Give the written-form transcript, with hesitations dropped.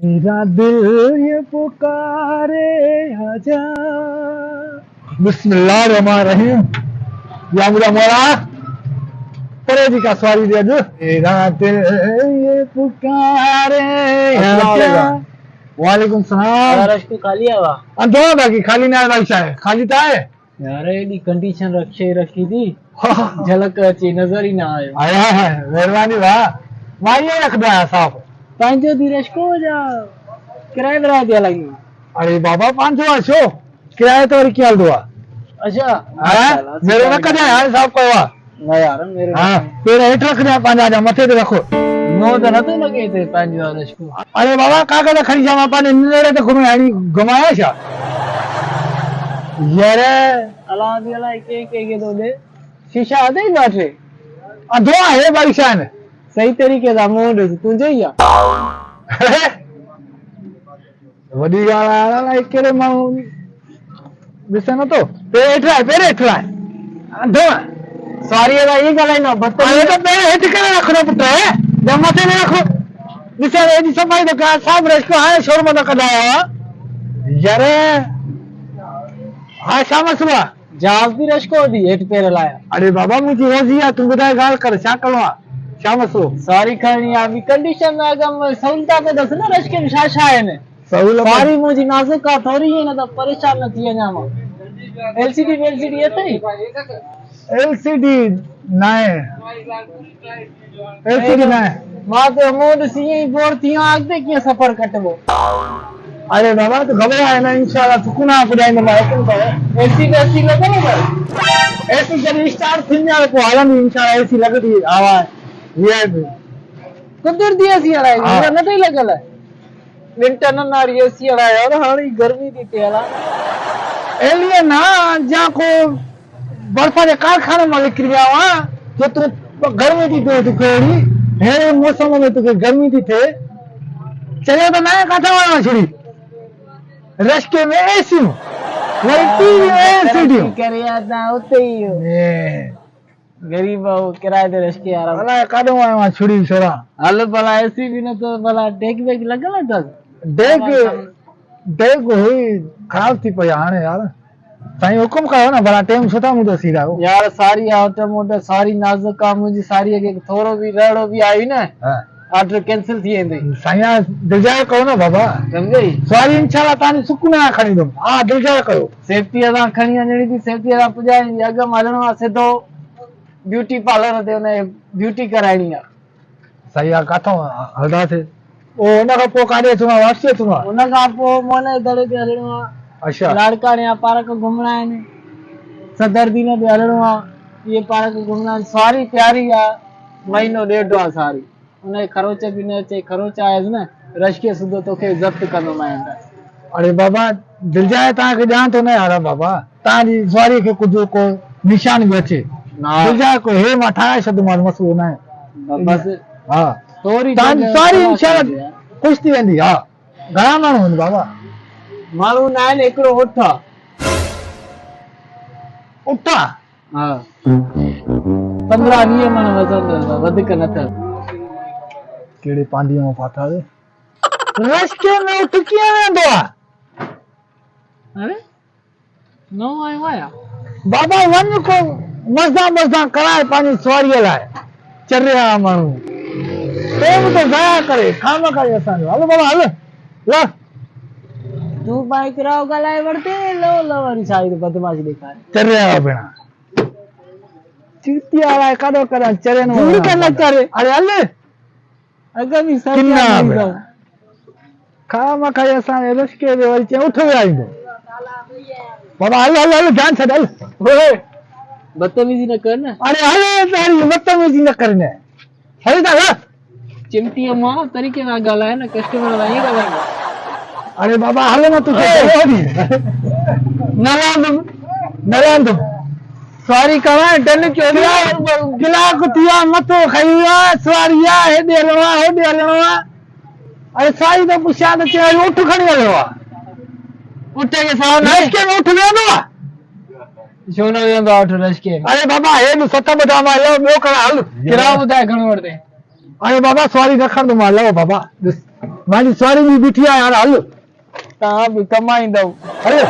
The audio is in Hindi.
मेरा दिल ये पुकारे आजा। बिस्मिल्लाहिर्रहमानिर्रहीम। या मुला मोला परे जी का सवारी दे जो। मेरा दिल ये पुकारे आजा। वालेकुम सलाम। यार रश्कू खाली है वाह। अंधो बाकी खाली ना बाईशा है खाली ता है यार एडी कंडीशन रखी थी झलक अची नजर ही ना आयो। आया है मेहरबानी वाह वाही रखदा है साफ पांचो दी रश्को जा किराए दरा दिया लगी। अरे बाबा 500 शो किराए तो क्या दुआ अच्छा हां मेरे न कदे है साहब कोवा ना यार मेरे हां तेरे हेठ रख दे पांजा जा मथे ते रखो नो तो न तो लगे थे पांचो रश्को। अरे बाबा कागज खड़ी जावा पाने नेड़े ते घुमे आनी घुमाया छा यार अल्लाह दी अल्लाह के दो दे शीशा आदे ही बैठे अधो है बाईशान सही तरीके दा मोड तुझे ही वडी गाला लाइक केरे माऊ बिसन तो पेरे हेठ अधो सॉरी है ये गलाई ना बता अरे तो पेरे हेठ करे रखनो पुत्र है जमाते में रखो बिचारे जी सफाई तो का साहब रश को आए शोर में कदाया यार हां शाम सुबह जहाज भी रश्को दी हेठ पेर लाया। अरे बाबा मुझे रोजिया तू बताए गाल कर क्या करवा शाम सो सॉरी करनी अभी कंडीशन में अगम सहूलता पे दस ना रश के शाशा है ने सहूलत सारी मुझी नाजुक का थोड़ी है ना तो परेशान न थी जामा एलसीडी है तई एलसीडी नाए एलसीडी नाए मां तो मोड सी बोर थी आगते के सफर कटबो। अरे बाबा तो घबरा है ना इंशाल्लाह सुकुना पुजाई में हुकुम करे एसी लगे ना एसी जब स्टार्ट थी ना को आलम इंशाल्लाह एसी लगदी आवाज ये कुदर दी एसी अड़ा है न तो लगल है विंटर न नारी एसी अड़ा है और हानी गर्मी दी तेला एलिए ना जा को बर्फा के कारखाने में लिख गया वहां जो तू गर्मी थी तो कोड़ी है मौसम में तो गर्मी थी थे चले तो मैं काठा वाला छोड़ी रस्ते में एसी मेरी टीवी में एलसीडी करिया ना उते ही हो गरीब हो किराए दे रश के यार भला काडो वहां छोड़ी छोरा हल भला एसी भी न तो भला डेक बेक लगल है देख हुई खराब थी पई हाने यार साईं हुकुम कयो ना भला टाइम सुठा मुदो सीधा हो यार सारी ऑटोमोटिव सारी नाजुक काम मुझी सारी के थोरो भी रड़ो भी आई ना हां ऑर्डर कैंसिल थी एंदी साईं दिलजाए कयो ना बाबा समझई सवारी इंशाल्लाह तानी सुकुना खणी दम हां दिलजाए कयो सेफ्टी अदा खणी अजणी थी सेफ्टी अदा पुजाई अग मालणो आ सिधो ब्यूटी पार्लर ते ने ब्यूटी कराइणी आ सही आ काथो हलदा थे ओ उन का पो काडे तुमा वास्ते तुमा उन का पो मोने दड़े ते हलणो आ। अच्छा लाड़का ने पार्क घूमना है ने सदरदी ने भी हलणो आ ये पार्क घूमना सारी तैयारी आ महीनो डेढ़ आ सारी उन्हें खरोचे भी न चे खरोच आयस न रश के सुधो तोखे जब्त करनो मैं अरे बाबा दिल जाए ता के जान तो नहीं आ रहा बाबा ता जी सवारी के कुछ को निशान भी अच्छे दिल जाए को हे माठा शब्द मार मसू ना बस हां तोरी ता सारी इंशाल्लाह खुश थी वेंदी हां घणा माण्हू आहिनि बाबा माण्हू न आहिनि हिकिड़ो उठा हां 15-20 माण्हू वज़न वधीक न अथव केड़े पांडी में फाथा वे रस्ते में उठ किया वेंदो आ अरे नो आयो आया बाबा वन को मज़ा कराए पानी सवारी लाए चरिया माण्हू टाइम तो जाया करे खामा करे असांजो हलो बाबा हलो ला तू बाइक राव गलाए वरते लो वाली साइड बदमाश दिखाए चरिया बेना चितिया वाला काडो करा चरे नो दूर करना करे अरे हले अगर भी सब किन्ना खामा करे असां रस्के दे वरी चे उठ वे आइंदो बाबा हलो जान छड़ हल ओए बदतमीजी न कर ना अरे हले तारी बदतमीजी न करने हल दा चिमटी मां तरीके ना गलाए ना कस्टमर वाली गलाए अरे बाबा हलो ना तू नरेंद्र सॉरी करा डन चोरिया गिला कुतिया मतो खइया सवारिया हे देलवा अरे साई तो पुछा तो चे उठ खणी हलवा उठे के साव रश के उठ वेंदो सोनो वेंदो उठ रश के अरे बाबा हे सत बदा मा लो बयो करा हल किराओ बुधाए घणो वरते अरे बाबा सवारी न खण मां लो बाबा मारी सवारी भी बीठी है यार हल तव्हां बि कमाईंदव अरे